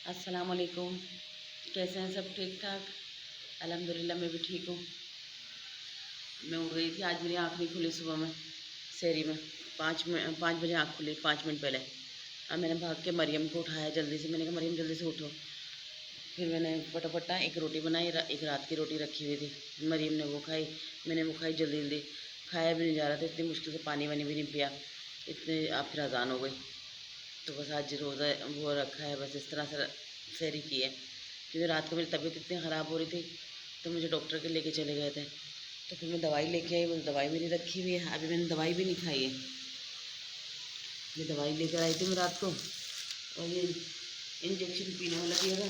अस्सलाम वालेकुम। कैसे हैं सब? ठीक ठाक, अल्हम्दुलिल्लाह मैं भी ठीक हूँ। मैं उठ गई थी, आज मेरी आँख नहीं खुली सुबह में सहरी में। 5 बजे आँख खुली, 5 मिनट पहले। अब मैंने भाग के मरियम को उठाया जल्दी से। मैंने कहा मरियम जल्दी से उठो। फिर मैंने फटाफटा एक रोटी बनाई, एक रात की रोटी रखी हुई थी। मरियम ने वो खाई, मैंने वो खाई जल्दी जल्दी। खाया भी नहीं जा रहा था, इतनी मुश्किल से पानी वानी भी नहीं पिया। इतने आप फिर अजान हो गई। तो बस आज रोज़ा वो रखा है, बस इस तरह से सहरी की है। क्योंकि रात को मेरी तबीयत इतनी ख़राब हो रही थी तो मुझे डॉक्टर के लेके चले गए थे। तो फिर मैं दवाई लेके आई, वो दवाई मेरी रखी हुई है, अभी मैंने दवाई भी नहीं खाई है। ये दवाई लेकर आई थी मैं रात को, और ये इंजेक्शन पीने वाला दिया था।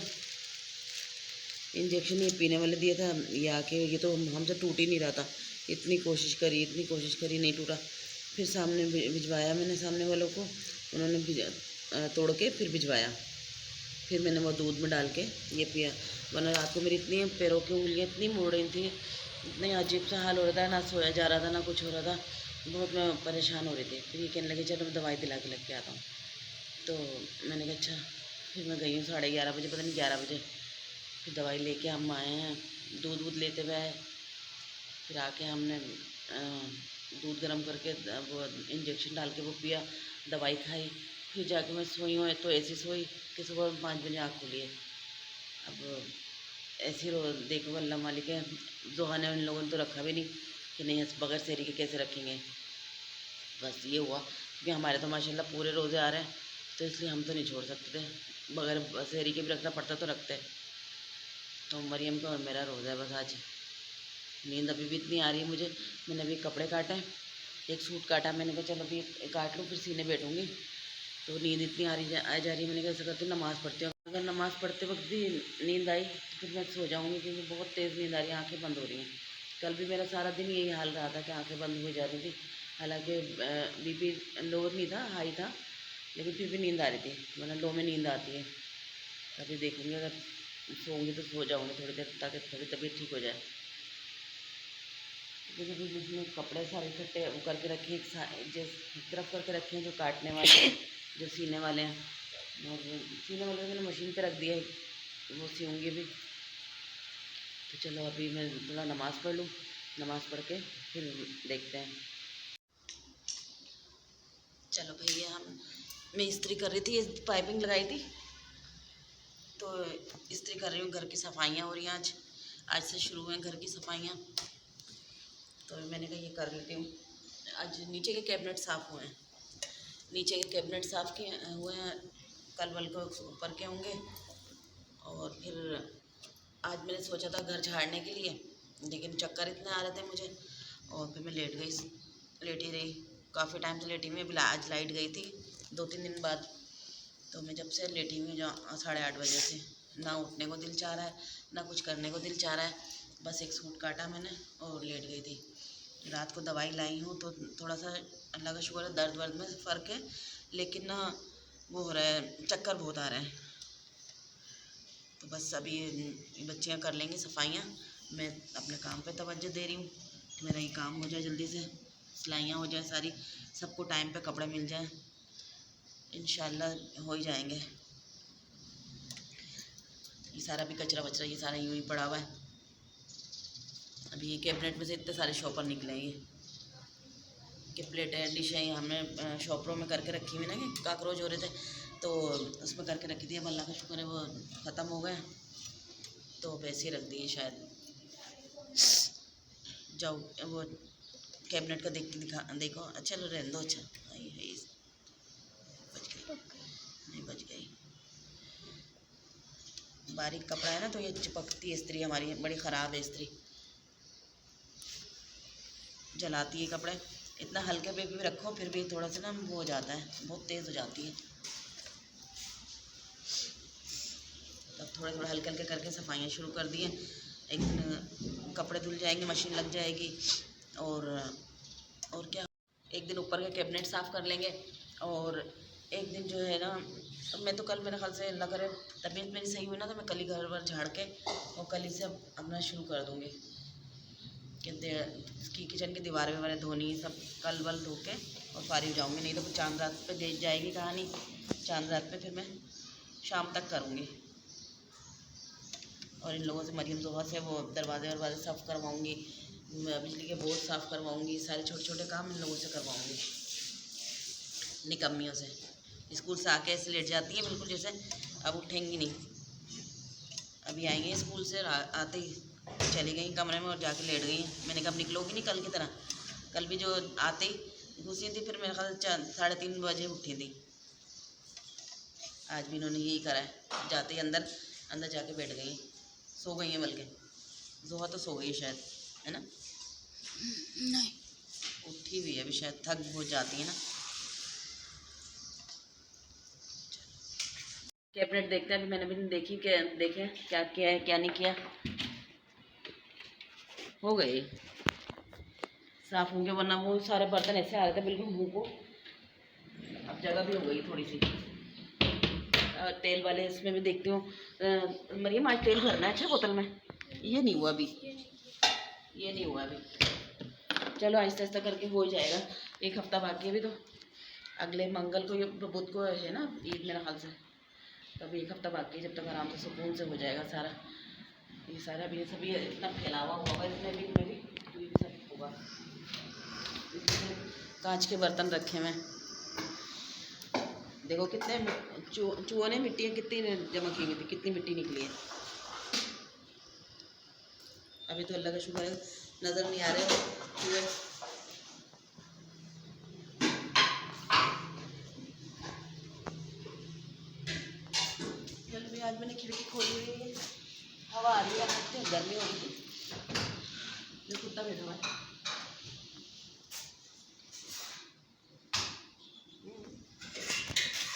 इंजेक्शन ये पीने वाला दिया था, ये आके ये तो हमसे टूट ही नहीं रहा था। इतनी कोशिश करी नहीं टूटा। फिर सामने भिजवाया मैंने सामने वालों को, उन्होंने तोड़ के फिर भिजवाया। फिर मैंने वो दूध में डाल के ये पिया। वरना रात को मेरी इतनी पैरों की उंगलियाँ इतनी मुड़ रही थी, इतनी अजीब सा हाल हो रहा था, ना सोया जा रहा था ना कुछ हो रहा था। बहुत मैं परेशान हो रही थी। फिर ये कहने लगे चलो मैं दवाई दिला के लग के आता हूँ। तो मैंने कहा अच्छा। फिर मैं गई हूँ 11:30 बजे, पता नहीं 11 बजे। फिर दवाई लेके हम आए हैं, दूध वूध लेते हुए आए। फिर आके हमने दूध गर्म करके वो इंजेक्शन डाल के वो पिया, दवाई खाई। फिर जाके मैं सोई हूँ, तो ऐसी सोई कि सुबह 5 बजे आँख खुली है। अब ऐसी रो देखो अल्लाह मालिक है। जोहा ने उन लोगों ने तो रखा भी नहीं कि नहीं बगैर सहरी के कैसे रखेंगे। बस ये हुआ कि हमारे तो माशाल्लाह पूरे रोज़े आ रहे हैं, तो इसलिए हम तो नहीं छोड़ सकते थे। बगैर सहरी के भी रखना पड़ता तो रखते। तो मरियम का और मेरा रोज़ा है बस आज। नींद अभी भी इतनी आ रही है मुझे। मैंने अभी कपड़े काटे, एक सूट काटा, मैंने कहा चलो अभी काट लूँ फिर सीने बैठूँगी। तो नींद इतनी आ जा रही है, मैंने कहा ऐसा करती हूँ नमाज़ पढ़ती हूँ। अगर नमाज़ पढ़ते वक्त भी नींद आई तो फिर मैं सो जाऊँगी, क्योंकि बहुत तेज़ नींद आ रही है, आँखें बंद हो रही हैं। कल भी मेरा सारा दिन यही हाल रहा था कि आँखें बंद हो जा रही थी। हालांकि बीपी लोअर नहीं था, हाई था, लेकिन फिर भी नींद आ रही थी, वरना लो में नींद आती है। अभी देखूँगी, अगर सोऊंगी तो सो जाऊँगी थोड़ी देर, ताकि थोड़ी तबीयत ठीक हो जाए। क्योंकि अभी उसमें कपड़े सारे इकट्ठे वो करके रखे, एक तरफ करके रखे हैं जो काटने वाले, जो सीने वाले हैं। और सीने वाले मैंने मशीन पे रख दिया है, वो सीऊँगी भी। तो चलो अभी मैं थोड़ा नमाज़ पढ़ लूँ, नमाज़ पढ़ के फिर देखते हैं। चलो भैया, मैं इस्त्री कर रही थी, पाइपिंग लगाई थी तो इस्त्री कर रही हूँ। घर की सफाइयाँ हो रही हैं, आज से शुरू हुए घर की सफाइयाँ। तो मैंने कहा ये कर लेती हूँ। आज नीचे के कैबिनेट साफ़ हुए हैं, नीचे के कैबिनेट साफ़ किए हुए हैं, कल वल को ऊपर के होंगे। और फिर आज मैंने सोचा था घर झाड़ने के लिए, लेकिन चक्कर इतने आ रहे थे मुझे, और फिर मैं लेटी रही। काफ़ी टाइम से लेटी हुई। अभी आज लाइट गई थी 2-3 दिन बाद, तो मैं जब से लेटी हुई 8:30 बजे से, ना उठने को दिल चाह रहा है ना कुछ करने को दिल चाह रहा है। बस एक सूट काटा मैंने और लेट गई थी। रात को दवाई लाई हूँ तो थोड़ा सा अल्लाह का शुक्र है, दर्द वर्द में फ़र्क है, लेकिन ना वो हो रहा है, चक्कर बहुत आ रहा है। तो बस अभी बच्चियाँ कर लेंगी सफाइयाँ, मैं अपने काम पे तवज्जो दे रही हूँ कि मेरा ये काम हो जाए जल्दी से, सिलाइयाँ हो जाए सारी, सबको टाइम पे कपड़े मिल जाएँ, इंशाल्लाह हो ही जाएंगे। ये सारा भी कचरा वचरा ये सारा यूँ ही पड़ा हुआ है। अभी ये कैबिनेट में से इतने सारे शॉपर निकले ये कि प्लेटें डिशें हमने शॉपरों में करके रखी हुई ना, कि काकरोच हो रहे थे तो उसमें करके रखी थी। अब अल्लाह का शुक्र है वो ख़त्म हो गए, तो वैसे ही रख दिए शायद। जाओ वो कैबिनेट का देखो। अच्छा लो रहने दो। अच्छा बच गई, नहीं बच गई। बारीक कपड़ा है ना तो ये चिपकती है इस्त्री, हमारी बड़ी ख़राब है इस्त्री, जलाती है कपड़े। इतना हल्के पे भी रखो फिर भी थोड़ा सा ना वो हो जाता है, बहुत तेज़ हो जाती है। तब थोड़े हल्के हल्के करके सफाइयाँ शुरू कर दिए। एक दिन कपड़े धुल जाएंगे, मशीन लग जाएगी, और क्या, एक दिन ऊपर के कैबिनेट साफ़ कर लेंगे, और एक दिन जो है ना, मैं तो कल मेरे ख्याल से अल्लाह करे तबीयत मेरी सही हुई ना, तो मैं कल ही घर वर झाड़ के और कल ही से अपना शुरू कर दूँगी कि इसकी किचन की दीवारें वगैरह धोनी सब कल वल धो के और फारी हो जाऊँगी। नहीं तो चांद रात पे दे जाएगी कहानी, चांद रात पे फिर मैं शाम तक करूँगी। और इन लोगों से मरीम जोहर से वो दरवाजे साफ़ करवाऊँगी, बिजली के बोर्ड साफ़ करवाऊँगी, सारे छोटे छोटे काम इन लोगों से करवाऊँगी, निकम्मियों से। स्कूल से आके ऐसे लेट जाती है बिल्कुल जैसे अब उठेंगी नहीं। अभी आएंगे स्कूल से, आते ही चली गई कमरे में और जाके लेट गई। मैंने कहा अब निकलोगी नहीं कल की तरह। कल भी जो आते ही घुसी थी, फिर मेरे ख्याल 3:30 बजे उठी थी। आज भी इन्होंने यही करा है, जाते ही अंदर जाके बैठ गई, सो गई हैं। बल्कि जोहा तो सो गई है शायद, है ना? नहीं, उठी हुई है अभी, शायद थक बहुत जाती है ना। कैबिनेट देखते हैं, अभी मैंने भी नहीं देखी, देखें क्या किया है क्या नहीं किया। हो गई साफ होंगे, वरना वो सारे बर्तन ऐसे आ रहे थे बिल्कुल मुँह को। अब जगह भी हो गई थोड़ी सी। तेल वाले इसमें भी देखती हूँ। मरियम आज तेल भरना है अच्छा बोतल में। ये नहीं हुआ अभी, ये नहीं हुआ अभी। चलो आहिस्ता आहिस्ता करके हो जाएगा। एक हफ्ता बाकी है अभी तो। अगले मंगल को, ये बुध को है ना ईद मेरा ख्याल से। तो अभी एक हफ्ता बाकी है, जब तक आराम से सुकून से हो जाएगा सारा। ये सारा भी सभी इतना फैलावा होगा इसमें भी तो ये सब होगा। कांच के बर्तन रखे हुए, देखो कितने चूहों ने मिट्टी कितनी जमा की हुई थी, कितनी मिट्टी निकली है। अभी तो अल्लाह का शुक्र है नज़र नहीं आ रहे चूहे। कल भी आज मैंने खिड़की खोली हुई है, हवा आ रही है, गर्मी हो रही थी। जो कुत्ता बैठा हुआ है,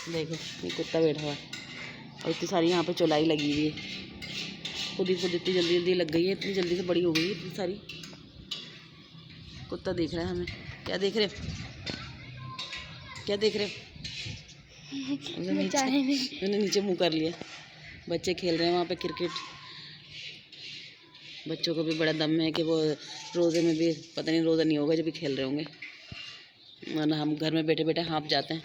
देखो ये कुत्ता बैठा हुआ है। और इतनी सारी यहाँ पे चौलाई लगी हुई है, खुद ही खुद इतनी जल्दी जल्दी लग गई है, इतनी जल्दी से बड़ी हो गई है इतनी सारी। कुत्ता देख रहा है हमें। क्या देख रहे, क्या देख रहे? मैंने नीचे मुँह कर लिया। बच्चे खेल रहे हैं वहाँ पे क्रिकेट। बच्चों को भी बड़ा दम है कि वो रोज़े में भी, पता नहीं रोज़ा नहीं होगा जब भी खेल रहे होंगे, वरना हम घर में बैठे बैठे हाँफ जाते हैं।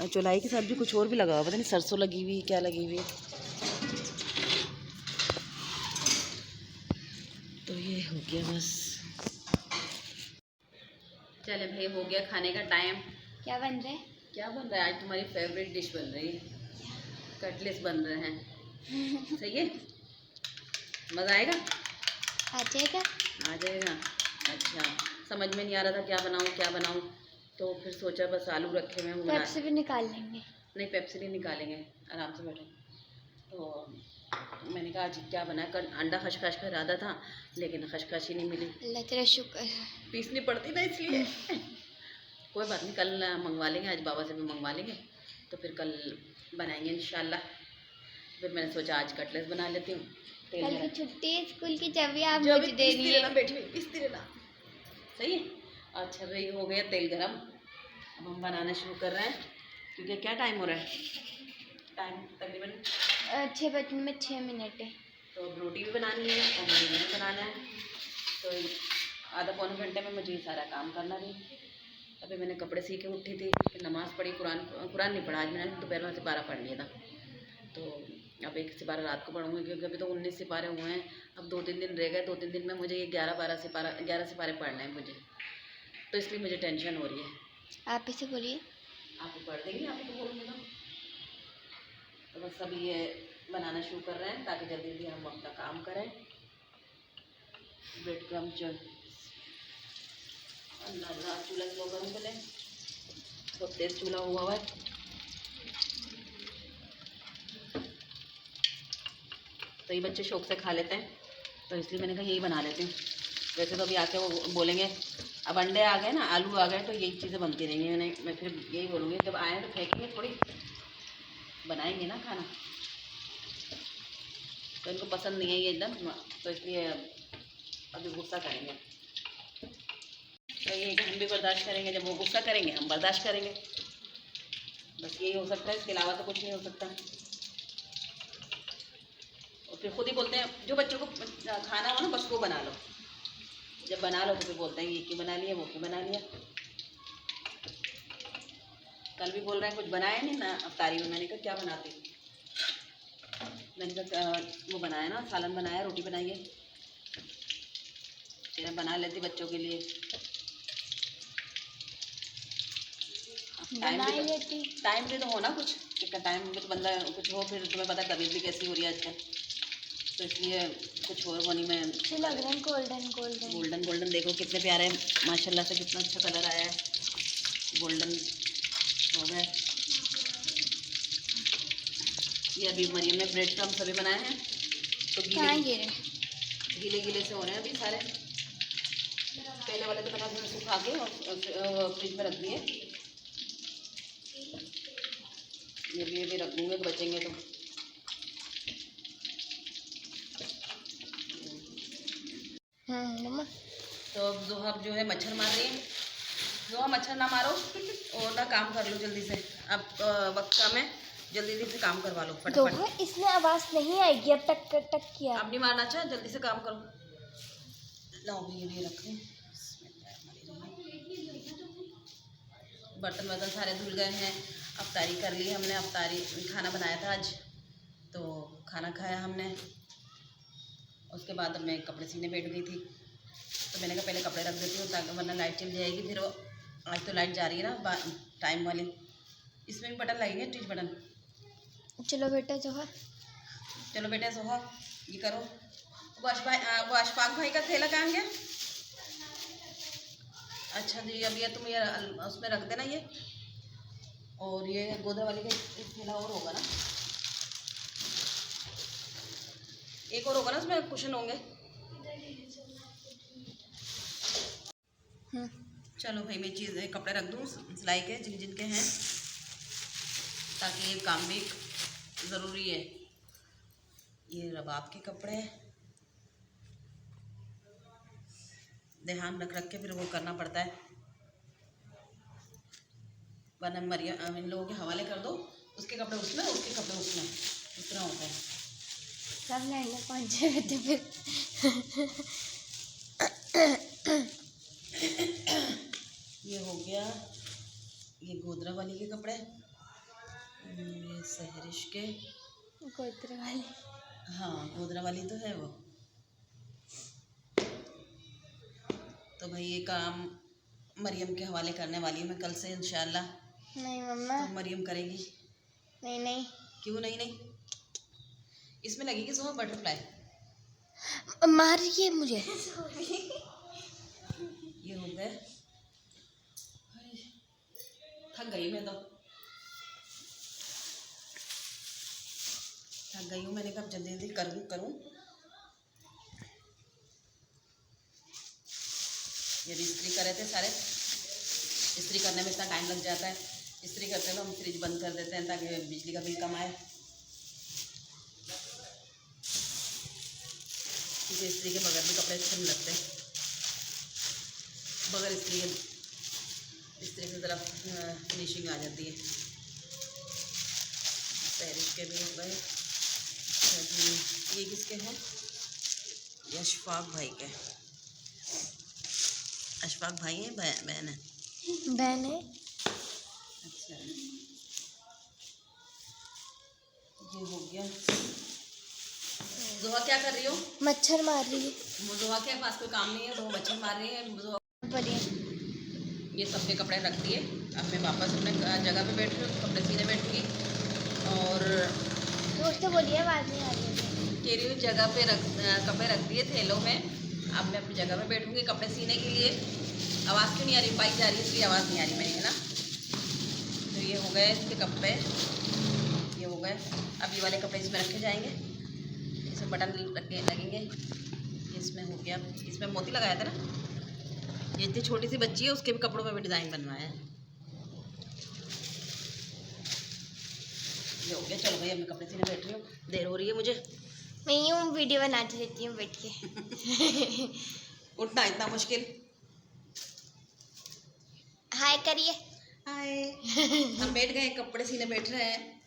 चौलाई के साथ भी कुछ और भी लगा हुआ, पता नहीं सरसों लगी हुई क्या लगी हुई है। तो ये हो गया बस। चले भाई, हो गया खाने का टाइम। क्या बन रहा है? क्या बन रहा है? आज तुम्हारी फेवरेट डिश बन रही है, कटलेट्स बन रहे हैं। सही है, मज़ा आएगा? आ जाएगा। आ जाएगा। अच्छा, समझ में नहीं आ रहा था क्या बनाऊँ, तो फिर सोचा बस आलू रखे हुए हैं, पेप्सी भी निकाल लेंगे। नहीं, पेप्सी नहीं निकालेंगे, आराम से बैठो। तो मैंने कहा आज क्या बनाया, कल अंडा खशखश का इरादा था, लेकिन खशखश ही नहीं मिली। अल्लाह तेरा शुक्र, पीसनी पड़ती ना इसलिए। कोई बात नहीं, कल मंगवा लेंगे, आज बाबा से भी मंगवा लेंगे, तो फिर कल बनाएंगे इंशाल्लाह। फिर मैंने सोचा आज कटलेट्स बना लेती हूँ। कल की छुट्टी है स्कूल की, जब भी आप जो मुझे दे रही है। बैठी हुई पीसती रहना, सही है। अच्छा भाई, हो गया तेल गरम, अब हम बनाना शुरू कर रहे हैं। क्योंकि क्या टाइम हो रहा है, टाइम तकरीबन 6 बजने में 6 मिनट है। तो अब रोटी भी बनानी है और मुझे भी बनाना है, तो आधा पौने घंटे में मुझे ये सारा काम करना भी। अभी मैंने कपड़े सी के उठी थी, फिर नमाज़ पढ़ी, कुरान नहीं पढ़ा आज मैंने, दोपहर में सिपारा पढ़ लिया था। तो अब एक सिपारा रात को पढ़ूँगी, क्योंकि अभी तो 19 सिपारे हुए हैं। अब 2-3 दिन रह गए, 2-3 दिन में मुझे ये 11 सिपारे पढ़ने हैं मुझे, तो इसलिए मुझे टेंशन हो रही है। आप इसे बोलिए। आप ही पढ़ देंगे, आप ही तो बोलूँगी तो बस अभी ये बनाना शुरू कर रहे हैं ताकि जल्दी जल्दी हम अपना काम करें। ब्रेड क्रम अल्लाह चूल्हा स्लो करूँ पहले, बहुत तेज़ चूल्हा हुआ है। तो ये बच्चे शौक से खा लेते हैं, तो इसलिए मैंने कहा यही बना लेती हूँ। वैसे तो अभी आके वो बोलेंगे अब अंडे आ गए ना, आलू आ गए, तो यही चीज़ें बनती रहेंगी। मैं फिर यही बोलूँगी जब आए तो फेंकेंगे थोड़ी, बनाएंगे ना खाना। तो इनको पसंद नहीं है ये एकदम, तो इसलिए अभी गुस्सा करेंगे। तो ये कि हम भी बर्दाश्त करेंगे, जब वो गुस्सा करेंगे हम बर्दाश्त करेंगे, बस यही हो सकता है, इसके अलावा तो कुछ नहीं हो सकता। और फिर खुद ही बोलते हैं, जो बच्चों को खाना हो ना बस वो बना लो, जब बना लो तो फिर बोलते हैं ये क्यों बना लिया, वो क्यों बना लिया। कल भी बोल रहे हैं कुछ बनाया नहीं ना अफ्तारी में। मैंने कहा क्या बनाती, मैंने कहा वो बनाया ना, सालन बनाया, रोटी बनाई है, फिर बना लेती बच्चों के लिए। टाइम भी तो हो ना कुछ, कितना टाइम भी तो बंदा कुछ हो। फिर तुम्हें पता तबीयत भी कैसी हो रही है आजकल, तो इसलिए कुछ और बनी मैं। लग रहा है गोल्डन गोल्डन गोल्डन गोल्डन, देखो कितने प्यारे माशाल्लाह से, कितना अच्छा कलर आया है, गोल्डन हो गए। ये अभी मरियम ने ब्रेड क्रम्ब सभी बनाए हैं, तो गीले गीले से हो रहे हैं अभी सारे। पहले वाले तो मैंने सुखा के और फ्रिज में रख दिए, ये भी रख दूँगे, बचेंगे तो। मम्मा तो अब जोहा जो है मच्छर मार रही है। जोहा मच्छर ना मारो और ना काम कर लो जल्दी से, अब वक्त कम है, जल्दी से काम करवा लो फटाफट। इसमें आवाज नहीं आएगी, अब टक टक किया। अब नहीं मारना चाहिए, जल्दी से काम करो। लाओ ये रखें, बर्तन वर्तन सारे धुल गए हैं। अफ्तारी कर ली हमने, अफ्तारी खाना बनाया था आज, तो खाना खाया हमने। उसके बाद अब मैं कपड़े सीने बैठ गई थी, तो मैंने कहा पहले कपड़े रख देती हूँ ताकि वरना लाइट चली जाएगी। फिर वो आज तो लाइट जा रही है ना टाइम वाली, इसमें भी बटन लगेंगे, टीच बटन। चलो बेटा जोहा, चलो बेटा सोहा, ये करो। वो अशफाक भाई का थैला कहाँ गया? अच्छा जी, अब ये तुम ये उसमें रख देना ये, और ये गोदर वाली का एक थैला और होगा ना, एक और होगा ना, उसमें कुशन होंगे। चलो भाई मैं चीज़ कपड़े रख दूँ सिलाई के जिन जिनके हैं, ताकि ये काम भी ज़रूरी है। ये रबाब के कपड़े ध्यान रख रख के फिर वो करना पड़ता है, वरना मरियम इन लोगों के हवाले कर दो, उसके कपड़े उसमें, उसके कपड़े उसमें, इस तरह होता है। सब लड़ने पहुँचे बेटे फिर। ये हो गया ये गोदरा वाली के कपड़े, ये सहरिश के, गोदरे वाली, हाँ गोदरा वाली तो है वो। तो भाई ये काम मरियम के हवाले करने वाली हूँ मैं कल से इंशाल्लाह। नहीं मम्मा, तो मरियम करेगी। नहीं नहीं, क्यों नहीं? नहीं इसमें लगेगी सुबह बटरफ्लाई। मार रही है मुझे। ये हो गए, थक गई मैं तो, थक गई हूँ। मैंने कब जल्दी जल्दी करूँ। ये इस्त्री कर रहे थे सारे, इस्त्री करने में इतना टाइम लग जाता है, इस्त्री करते तो हम फ्रिज बंद कर देते हैं ताकि बिजली का बिल कम आए। क्योंकि इस्त्री के बगैर भी कपड़े अच्छे नहीं लगते, बगैर इस्त्री की तरफ फिनिशिंग आ जाती है। पैरिस के भी हो गए। ये किसके हैं? ये अशफाक भाई के। अशफाक भाई है, बहन है? बहन है। अच्छा, ये हो गया। जोहा क्या कर रही हो? मच्छर मार रही है। जोहा के पास कोई काम नहीं है, तो वो मच्छर मार रही है। बढ़िया। ये सबके कपड़े रख दिए, अब मैं वापस अपने जगह पे बैठ रही हूँ, कपड़े सीने बैठूँगी। और दोस्तों बोलिए, आवाज़ नहीं आ रही है। कह रही हूँ जगह पे कपड़े रख दिए थैलों में, अब मैं अपनी जगह पे बैठूँगी कपड़े सीने के लिए। आवाज़ क्यों नहीं आ रही? बाइक जा रही है इसलिए आवाज़ नहीं आ रही मेरी, है ना। तो ये हो गए इसके कपड़े, ये हो गए। अब ये वाले कपड़े इसमें रखे जाएंगे, इसमें बटन लगेंगे। इसमें हो गया, इसमें मोती लगाया था ना। ये इतनी छोटी सी बच्ची है, उसके भी कपड़ों में भी डिज़ाइन बनवाया है। ये हो गया। चलो भाई अब मैं कपड़े सीने बैठ रही हूँ, देर हो रही है मुझे। मैं यूँ वीडियो बनाती रहती हूँ बैठ के। उठना इतना मुश्किल। हाय करिए। हाय। हम बैठ गए, कपड़े सीने बैठ रहे हैं।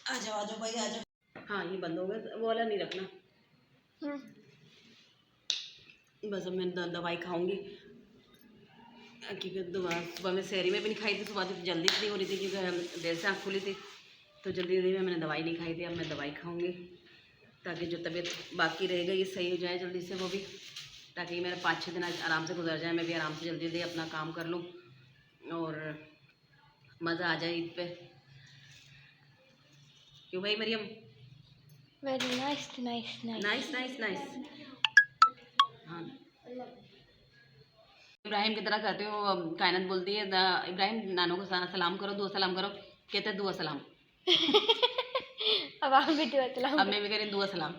आ जाओ भाई आ जाओ। हाँ ये बंद हो गया, वो वाला नहीं रखना। बस अब मैं दवाई खाऊंगी, क्योंकि सुबह में सहरी में भी नहीं खाई थी, सुबह तो जल्दी इतनी हो रही थी क्योंकि देर से आँख खुली थी, तो जल्दी जल्दी में मैंने दवाई नहीं खाई थी। अब मैं दवाई खाऊंगी ताकि जो तबीयत बाकी रहेगा ये सही हो जाए जल्दी से वो भी, ताकि मेरे 5-6 दिन आराम से गुजर जाए, मैं भी आराम से जल्दी जल्दी अपना काम कर लूँ और मज़ा आ जाए ईद पे। क्यों भाई Mariam? Very nice nice nice. Nice nice nice. हाँ इब्राहिम की तरह करते हो, कायनात बोलती है इब्राहिम नानों को सलाम करो, दुआ सलाम करो, कहते हैं दुआ सलाम। अब आप भी दुआ सलाम। अब मैं भी करें दुआ सलाम।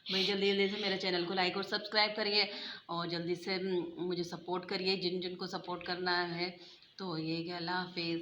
भाई जल्दी जल्दी से मेरे चैनल को लाइक और सब्सक्राइब करिए और जल्दी से मुझे सपोर्ट करिए, जिन जिनको सपोर्ट करना है। तो ये कि अल्लाह हाफिज़।